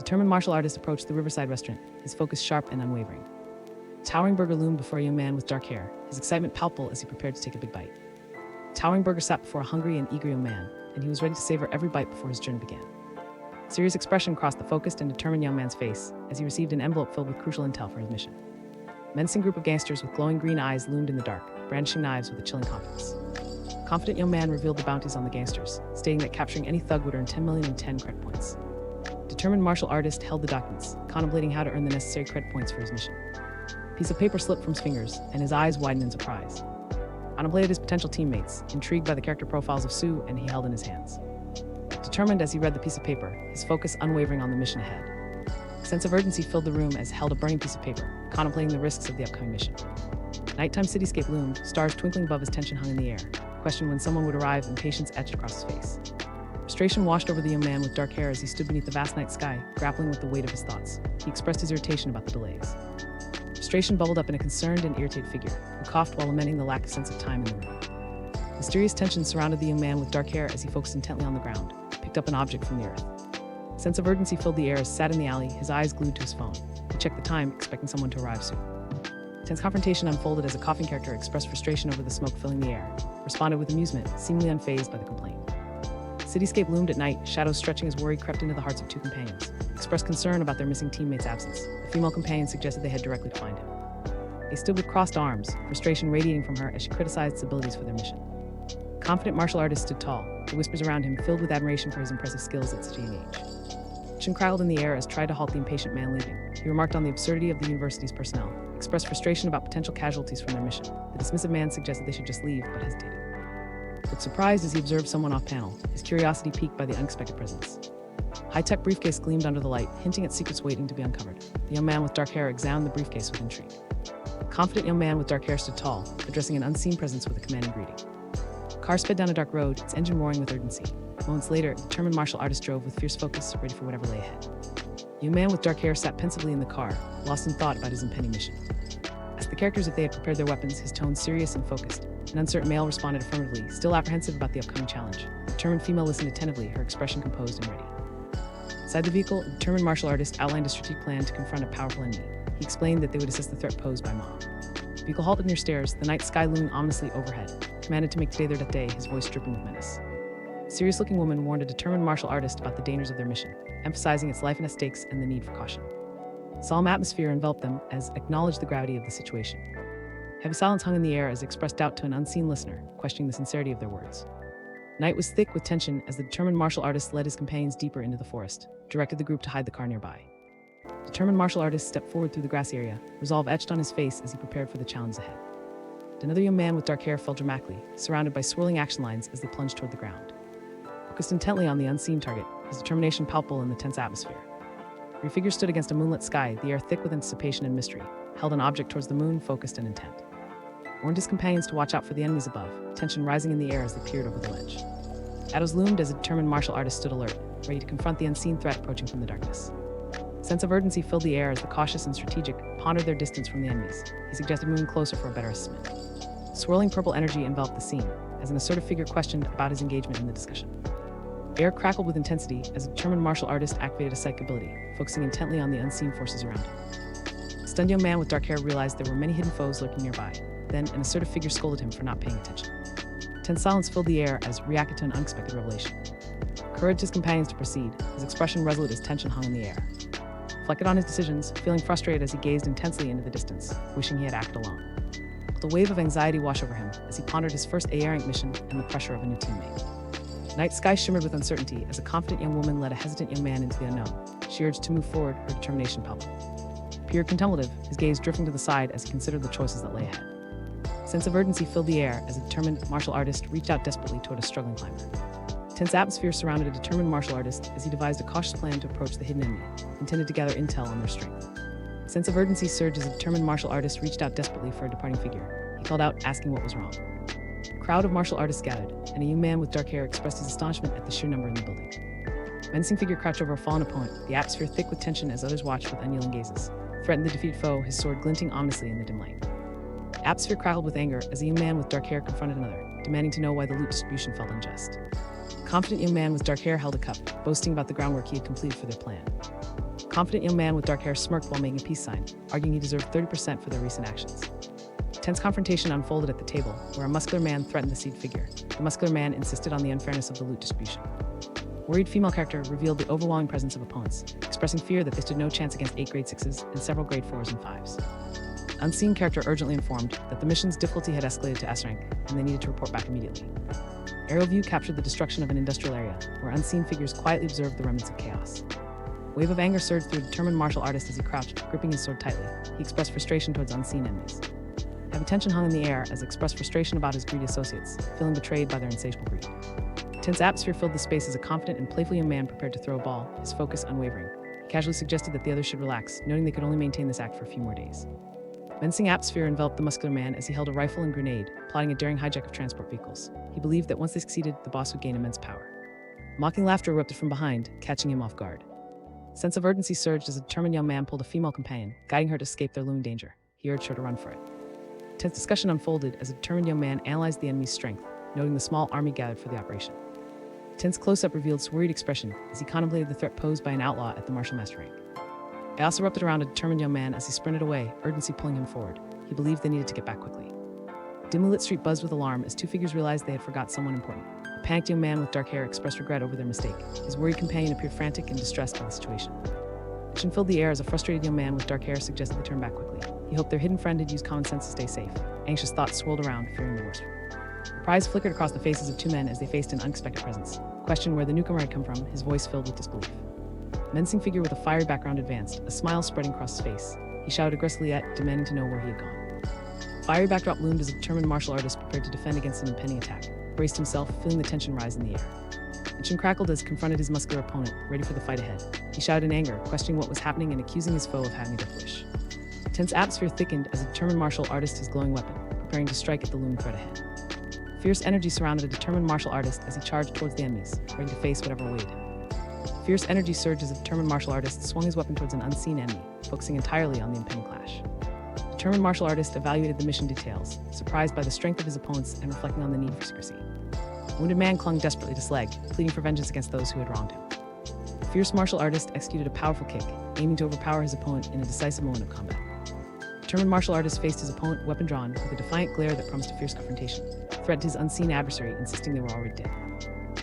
determined martial artist approached the riverside restaurant, his focus sharp and unwavering. A towering burger loomed before a young man with dark hair, his excitement palpable as he prepared to take a big bite. The towering burger sat before a hungry and eager young man, and he was ready to savor every bite before his journey began. A serious expression crossed the focused and determined young man's face as he received an envelope filled with crucial intel for his mission. A menacing group of gangsters with glowing green eyes loomed in the dark, brandishing knives with a chilling confidence. The confident young man revealed the bounties on the gangsters, stating that capturing any thug would earn 10 million in 10 credit points. The determined martial artist held the documents, contemplating how to earn the necessary credit points for his mission. A piece of paper slipped from his fingers, and his eyes widened in surprise. Contemplated his potential teammates, intrigued by the character profiles of Sue and he held in his hands. Determined as he read the piece of paper, his focus unwavering on the mission ahead. A sense of urgency filled the room as he held a burning piece of paper, contemplating the risks of the upcoming mission. A nighttime cityscape loomed, stars twinkling above as tension hung in the air. Questioned when someone would arrive and patience etched across his face. Frustration washed over the young man with dark hair as he stood beneath the vast night sky, grappling with the weight of his thoughts. He expressed his irritation about the delays. Frustration bubbled up in a concerned and irritated figure, who coughed while lamenting the lack of sense of time in the room. Mysterious tension surrounded the young man with dark hair as he focused intently on the ground, picked up an object from the earth. A sense of urgency filled the air as he sat in the alley, his eyes glued to his phone. He checked the time, expecting someone to arrive soon. Tense confrontation unfolded as a coughing character expressed frustration over the smoke filling the air, responded with amusement, seemingly unfazed by the complaint. Cityscape loomed at night, shadows stretching as worry crept into the hearts of two companions, expressed concern about their missing teammate's absence. The female companion suggested they head directly to find him. They stood with crossed arms, frustration radiating from her as she criticized his abilities for their mission. The confident martial artist stood tall, the whispers around him filled with admiration for his impressive skills at such a young age. Sheng crackled in the air as tried to halt the impatient man leaving. He remarked on the absurdity of the university's personnel, expressed frustration about potential casualties from their mission. The dismissive man suggested they should just leave, but hesitated. Looked surprised as he observed someone off-panel, his curiosity piqued by the unexpected presence. A high-tech briefcase gleamed under the light, hinting at secrets waiting to be uncovered. The young man with dark hair examined the briefcase with intrigue. The confident young man with dark hair stood tall, addressing an unseen presence with a commanding greeting. The car sped down a dark road, its engine roaring with urgency. Moments later, a determined martial artist drove with fierce focus, ready for whatever lay ahead. The young man with dark hair sat pensively in the car, lost in thought about his impending mission. Asked the characters if they had prepared their weapons, his tone serious and focused. An uncertain male responded affirmatively, still apprehensive about the upcoming challenge. The determined female listened attentively, her expression composed and ready. Inside the vehicle, a determined martial artist outlined a strategic plan to confront a powerful enemy. He explained that they would assess the threat posed by Ma. The vehicle halted near stairs, the night sky looming ominously overhead. Commanded to make today their death day, his voice dripping with menace. A serious-looking woman warned a determined martial artist about the dangers of their mission, emphasizing its life and stakes and the need for caution. A solemn atmosphere enveloped them as acknowledged the gravity of the situation. Heavy silence hung in the air as it expressed doubt to an unseen listener, questioning the sincerity of their words. Night was thick with tension as the determined martial artist led his companions deeper into the forest, directed the group to hide the car nearby. The determined martial artist stepped forward through the grassy area, resolve etched on his face as he prepared for the challenge ahead. Another young man with dark hair fell dramatically, surrounded by swirling action lines as they plunged toward the ground. Focused intently on the unseen target, his determination palpable in the tense atmosphere. Three figures stood against a moonlit sky, the air thick with anticipation and mystery, held an object towards the moon, focused and intent. Warned his companions to watch out for the enemies above, tension rising in the air as they peered over the ledge. Shadows loomed as a determined martial artist stood alert, ready to confront the unseen threat approaching from the darkness. A sense of urgency filled the air as the cautious and strategic pondered their distance from the enemies. He suggested moving closer for a better assessment. Swirling purple energy enveloped the scene, as an assertive figure questioned about his engagement in the discussion. Air crackled with intensity as a determined martial artist activated a psychic ability, focusing intently on the unseen forces around him. The stunned young man with dark hair realized there were many hidden foes lurking nearby. Then, an assertive figure scolded him for not paying attention. Tense silence filled the air as reacted to an unexpected revelation. Encouraged his companions to proceed, his expression resolute as tension hung in the air. Reflected on his decisions, feeling frustrated as he gazed intensely into the distance, wishing he had acted alone. Felt a wave of anxiety wash over him as he pondered his first A-rank mission and the pressure of a new teammate. The night sky shimmered with uncertainty as a confident young woman led a hesitant young man into the unknown. She urged to move forward, her determination palpable. Appeared contemplative, his gaze drifting to the side as he considered the choices that lay ahead. A sense of urgency filled the air as a determined martial artist reached out desperately toward a struggling climber. A tense atmosphere surrounded a determined martial artist as he devised a cautious plan to approach the hidden enemy, intended to gather intel on their strength. A sense of urgency surged as a determined martial artist reached out desperately for a departing figure. He called out, asking what was wrong. A crowd of martial artists gathered, and a young man with dark hair expressed his astonishment at the sheer number in the building. A menacing figure crouched over a fallen opponent, the atmosphere thick with tension as others watched with unyielding gazes. Threatened the defeated foe, his sword glinting ominously in the dim light. The atmosphere crackled with anger as a young man with dark hair confronted another, demanding to know why the loot distribution felt unjust. A confident young man with dark hair held a cup, boasting about the groundwork he had completed for their plan. confident young man with dark hair smirked while making a peace sign, arguing he deserved 30% for their recent actions. Tense confrontation unfolded at the table, where a muscular man threatened the seed figure. The muscular man insisted on the unfairness of the loot distribution. Worried female character revealed the overwhelming presence of opponents, expressing fear that they stood no chance against 8 grade 6s and several grade 4s and 5s. Unseen character urgently informed that the mission's difficulty had escalated to S rank, and they needed to report back immediately. Aerial view captured the destruction of an industrial area, where unseen figures quietly observed the remnants of chaos. A wave of anger surged through a determined martial artist as he crouched, gripping his sword tightly. He expressed frustration towards unseen enemies. Heavy tension hung in the air as he expressed frustration about his greedy associates, feeling betrayed by their insatiable greed. Tense atmosphere filled the space as a confident and playful young man prepared to throw a ball, his focus unwavering. He casually suggested that the others should relax, noting they could only maintain this act for a few more days. Menacing atmosphere enveloped the muscular man as he held a rifle and grenade, plotting a daring hijack of transport vehicles. He believed that once they succeeded, the boss would gain immense power. Mocking laughter erupted from behind, catching him off guard. A sense of urgency surged as a determined young man pulled a female companion, guiding her to escape their looming danger. He urged her to run for it. Tense discussion unfolded as a determined young man analyzed the enemy's strength, noting the small army gathered for the operation. Tense close-up revealed worried expression as he contemplated the threat posed by an outlaw at the martial master rank. Chaos erupted around a determined young man as he sprinted away, urgency pulling him forward. He believed they needed to get back quickly. Dimly lit street buzzed with alarm as 2 figures realized they had forgot someone important. A panicked young man with dark hair expressed regret over their mistake. His worried companion appeared frantic and distressed by the situation. Tension filled the air as a frustrated young man with dark hair suggested they turn back quickly. He hoped their hidden friend had used common sense to stay safe. Anxious thoughts swirled around, fearing the worst. Surprise flickered across the faces of 2 men as they faced an unexpected presence. Questioned where the newcomer had come from, his voice filled with disbelief. A menacing figure with a fiery background advanced, a smile spreading across his face. He shouted aggressively demanding to know where he had gone. A fiery backdrop loomed as a determined martial artist prepared to defend against an impending attack. Braced himself, feeling the tension rise in the air. Tension crackled as he confronted his muscular opponent, ready for the fight ahead. He shouted in anger, questioning what was happening and accusing his foe of having a death wish. The tense atmosphere thickened as a determined martial artist his glowing weapon, preparing to strike at the looming threat ahead. Fierce energy surrounded a determined martial artist as he charged towards the enemies, ready to face whatever awaited him. Fierce energy surged as a determined martial artist swung his weapon towards an unseen enemy, focusing entirely on the impending clash. The determined martial artist evaluated the mission details, surprised by the strength of his opponents and reflecting on the need for secrecy. A wounded man clung desperately to his leg, pleading for vengeance against those who had wronged him. The fierce martial artist executed a powerful kick, aiming to overpower his opponent in a decisive moment of combat. The determined martial artist faced his opponent, weapon drawn, with a defiant glare that promised a fierce confrontation. Threatened his unseen adversary, insisting they were already dead.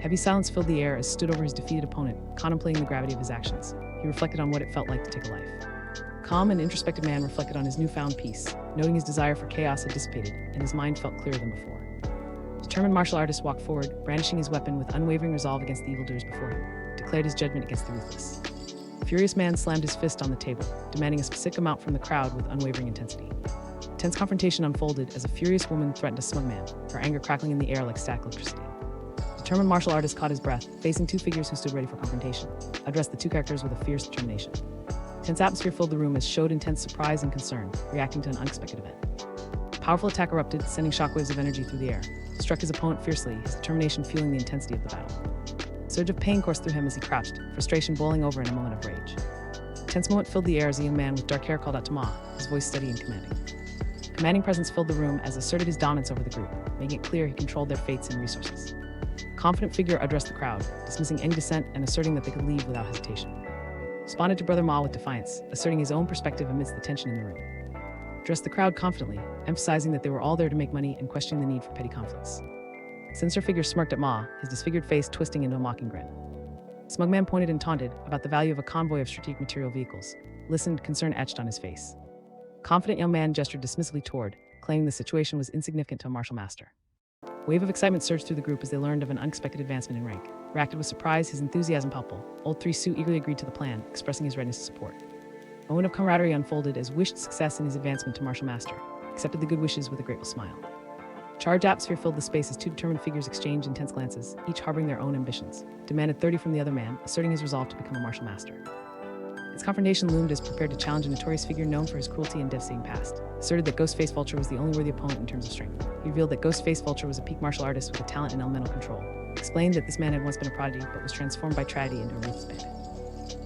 Heavy silence filled the air as he stood over his defeated opponent, contemplating the gravity of his actions. He reflected on what it felt like to take a life. A calm and introspective man reflected on his newfound peace, noting his desire for chaos had dissipated, and his mind felt clearer than before. The determined martial artist walked forward, brandishing his weapon with unwavering resolve against the evildoers before him, declared his judgment against the ruthless. The furious man slammed his fist on the table, demanding a specific amount from the crowd with unwavering intensity. Tense confrontation unfolded as a furious woman threatened a smug man, her anger crackling in the air like static electricity. The determined martial artist caught his breath, facing 2 figures who stood ready for confrontation, addressed the 2 characters with a fierce determination. Tense atmosphere filled the room as showed intense surprise and concern, reacting to an unexpected event. A powerful attack erupted, sending shockwaves of energy through the air. He struck his opponent fiercely, his determination fueling the intensity of the battle. A surge of pain coursed through him as he crouched, frustration boiling over in a moment of rage. A tense moment filled the air as a young man with dark hair called out to Ma, his voice steady and commanding. A commanding presence filled the room as asserted his dominance over the group, making it clear he controlled their fates and resources. A confident figure addressed the crowd, dismissing any dissent and asserting that they could leave without hesitation. Responded to Brother Ma with defiance, asserting his own perspective amidst the tension in the room. Addressed the crowd confidently, emphasizing that they were all there to make money and questioning the need for petty conflicts. Sinister figure smirked at Ma, his disfigured face twisting into a mocking grin. Smugman pointed and taunted about the value of a convoy of strategic material vehicles, listened, concern etched on his face. A confident young man gestured dismissively toward, claiming the situation was insignificant to a martial master. A wave of excitement surged through the group as they learned of an unexpected advancement in rank. Reacted with surprise, his enthusiasm palpable. Old 3 Su eagerly agreed to the plan, expressing his readiness to support. A moment of camaraderie unfolded as wished success in his advancement to martial master, accepted the good wishes with a grateful smile. Charged atmosphere filled the space as 2 determined figures exchanged intense glances, each harboring their own ambitions. Demanded 30 from the other man, asserting his resolve to become a martial master. Its confrontation loomed as prepared to challenge a notorious figure known for his cruelty and devastating past. Asserted that Ghostface Vulture was the only worthy opponent in terms of strength. He revealed that Ghostface Vulture was a peak martial artist with a talent in elemental control. Explained that this man had once been a prodigy, but was transformed by tragedy into a ruthless bandit.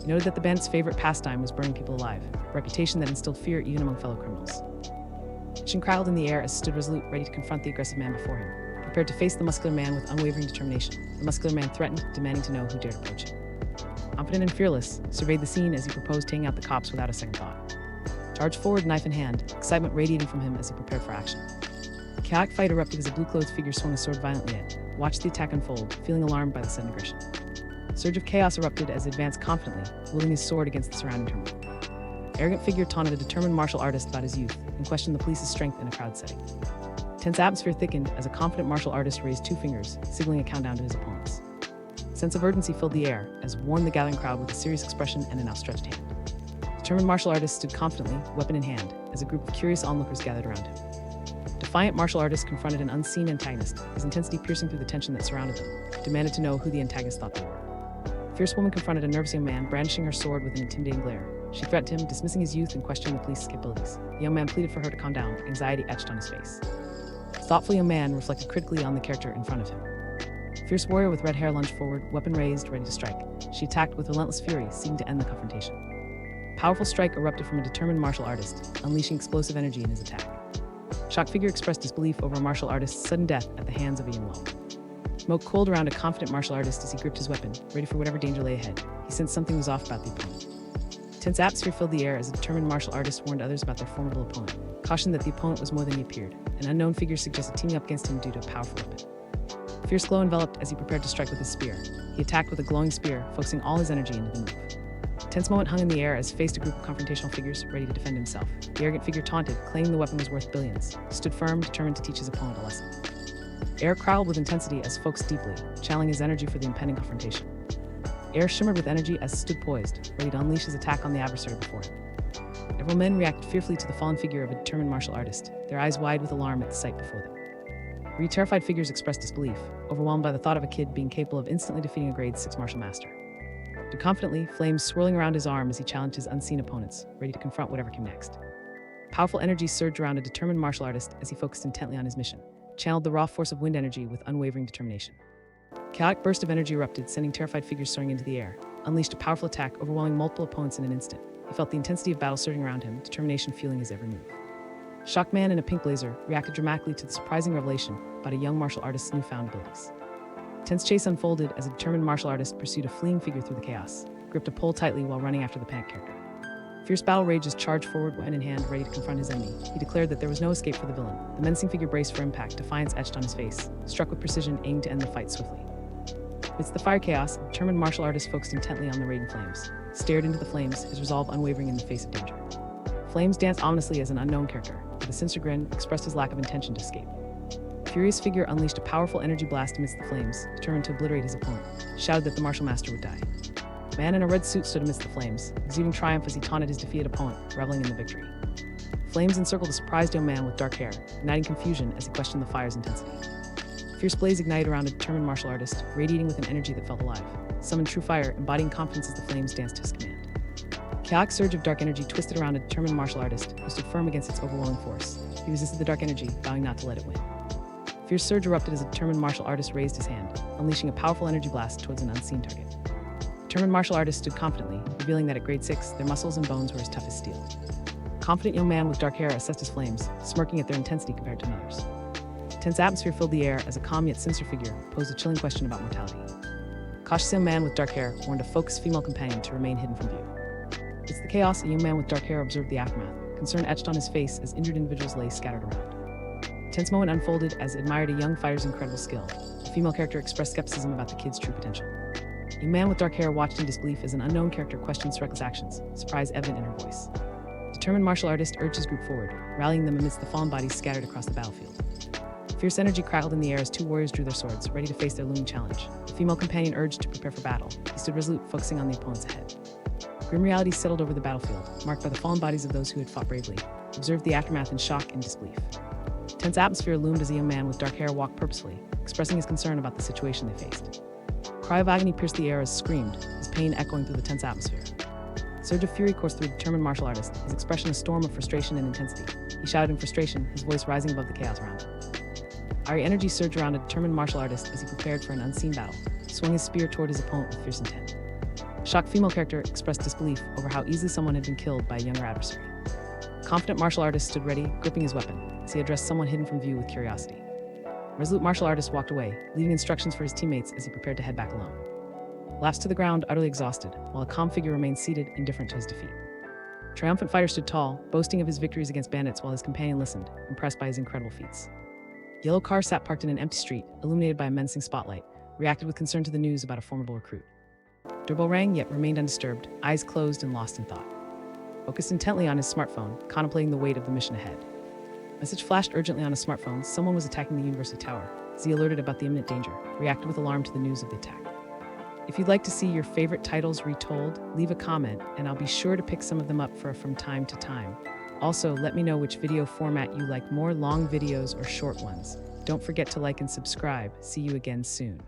He noted that the bandit's favorite pastime was burning people alive, a reputation that instilled fear even among fellow criminals. Sheng crowded in the air as he stood resolute, ready to confront the aggressive man before him. Prepared to face the muscular man with unwavering determination, the muscular man threatened, demanding to know who dared approach him. confident and fearless, surveyed the scene as he proposed taking out the cops without a second thought. Charged forward, knife in hand, excitement radiating from him as he prepared for action. A chaotic fight erupted as a blue-clothed figure swung his sword violently at him, watched the attack unfold, feeling alarmed by the sudden aggression. A surge of chaos erupted as he advanced confidently, wielding his sword against the surrounding turmoil. Arrogant figure taunted a determined martial artist about his youth and questioned the police's strength in a crowd setting. Tense atmosphere thickened as a confident martial artist raised two fingers, signaling a countdown to his opponents. A sense of urgency filled the air as warned the gathering crowd with a serious expression and an outstretched hand. Determined martial artist stood confidently, weapon in hand, as a group of curious onlookers gathered around him. Defiant martial artist confronted an unseen antagonist, his intensity piercing through the tension that surrounded them, demanded to know who the antagonist thought they were. A fierce woman confronted a nervous young man, brandishing her sword with an intimidating glare. She threatened him, dismissing his youth and questioning the police's capabilities. The young man pleaded for her to calm down, anxiety etched on his face. The thoughtful young man reflected critically on the character in front of him. A fierce warrior with red hair lunged forward, weapon raised, ready to strike. She attacked with relentless fury, seeking to end the confrontation. A powerful strike erupted from a determined martial artist, unleashing explosive energy in his attack. A shocked figure expressed disbelief over a martial artist's sudden death at the hands of a young woman. Smoke coiled around a confident martial artist as he gripped his weapon, ready for whatever danger lay ahead. He sensed something was off about the opponent. Tense atmosphere filled the air as a determined martial artist warned others about their formidable opponent, cautioned that the opponent was more than he appeared. An unknown figure suggested teaming up against him due to a powerful weapon. A fierce glow enveloped as he prepared to strike with his spear. He attacked with a glowing spear, focusing all his energy into the move. A tense moment hung in the air as he faced a group of confrontational figures ready to defend himself. The arrogant figure taunted, claiming the weapon was worth billions, stood firm, determined to teach his opponent a lesson. Air crowded with intensity as focused deeply, channeling his energy for the impending confrontation. Air shimmered with energy as stood poised, ready to unleash his attack on the adversary before him. Several men reacted fearfully to the fallen figure of a determined martial artist, their eyes wide with alarm at the sight before them. Three terrified figures expressed disbelief, overwhelmed by the thought of a kid being capable of instantly defeating a grade 6 martial master. Stood confidently, flames swirling around his arm as he challenged his unseen opponents, ready to confront whatever came next. Powerful energy surged around a determined martial artist as he focused intently on his mission, channeled the raw force of wind energy with unwavering determination. A chaotic burst of energy erupted, sending terrified figures soaring into the air, unleashed a powerful attack, overwhelming multiple opponents in an instant. He felt the intensity of battle surging around him, determination fueling his every move. A shocked man in a pink blazer reacted dramatically to the surprising revelation about a young martial artist's newfound abilities. A tense chase unfolded as a determined martial artist pursued a fleeing figure through the chaos, gripped a pole tightly while running after the panicked character. Fierce battle rage as charged forward, weapon in hand, ready to confront his enemy. He declared that there was no escape for the villain. The menacing figure braced for impact, defiance etched on his face, struck with precision, aimed to end the fight swiftly. Amidst the fire chaos, a determined martial artist focused intently on the raging flames, stared into the flames, his resolve unwavering in the face of danger. Flames danced ominously as an unknown character, with a sinister grin, expressed his lack of intention to escape. The furious figure unleashed a powerful energy blast amidst the flames, determined to obliterate his opponent, shouted that the martial master would die. A man in a red suit stood amidst the flames, exuding triumph as he taunted his defeated opponent, reveling in the victory. Flames encircled a surprised young man with dark hair, igniting confusion as he questioned the fire's intensity. A fierce blaze ignited around a determined martial artist, radiating with an energy that felt alive, summoned true fire, embodying confidence as the flames danced to his command. A chaotic surge of dark energy twisted around a determined martial artist, who stood firm against its overwhelming force. He resisted the dark energy, vowing not to let it win. A fierce surge erupted as a determined martial artist raised his hand, unleashing a powerful energy blast towards an unseen target. A determined martial artist stood confidently, revealing that at grade 6, their muscles and bones were as tough as steel. A confident young man with dark hair assessed his flames, smirking at their intensity compared to another's. A tense atmosphere filled the air as a calm yet sinister figure posed a chilling question about mortality. A cautious young man with dark hair warned a focused female companion to remain hidden from view. Amidst the chaos, a young man with dark hair observed the aftermath, concern etched on his face as injured individuals lay scattered around. A tense moment unfolded as it admired a young fighter's incredible skill. The female character expressed skepticism about the kid's true potential. A man with dark hair watched in disbelief as an unknown character questioned reckless actions, surprise evident in her voice. A determined martial artist urged his group forward, rallying them amidst the fallen bodies scattered across the battlefield. Fierce energy crackled in the air as two warriors drew their swords, ready to face their looming challenge. The female companion urged to prepare for battle. He stood resolute, focusing on the opponents ahead. Grim reality settled over the battlefield, marked by the fallen bodies of those who had fought bravely, observed the aftermath in shock and disbelief. A tense atmosphere loomed as a young man with dark hair walked purposefully, expressing his concern about the situation they faced. A cry of agony pierced the air as screamed, his pain echoing through the tense atmosphere. A surge of fury coursed through the determined martial artist, his expression a storm of frustration and intensity. He shouted in frustration, his voice rising above the chaos around him. Fiery energy surged around a determined martial artist as he prepared for an unseen battle, swung his spear toward his opponent with fierce intent. A shocked female character expressed disbelief over how easily someone had been killed by a younger adversary. A confident martial artist stood ready, gripping his weapon, as he addressed someone hidden from view with curiosity. A resolute martial artist walked away, leaving instructions for his teammates as he prepared to head back alone. laughs to the ground, utterly exhausted, while a calm figure remains seated, indifferent to his defeat. Triumphant fighter stood tall, boasting of his victories against bandits while his companion listened, impressed by his incredible feats. Yellow car sat parked in an empty street, illuminated by a menacing spotlight, reacted with concern to the news about a formidable recruit. Durbo rang, yet remained undisturbed, eyes closed and lost in thought. Focused intently on his smartphone, contemplating the weight of the mission ahead. Message flashed urgently on his smartphone. Someone was attacking the university tower. Z alerted about the imminent danger, reacted with alarm to the news of the attack. If you'd like to see your favorite titles retold, leave a comment, and I'll be sure to pick some of them up from time to time. Also, let me know which video format you like more, long videos or short ones. Don't forget to like and subscribe. See you again soon.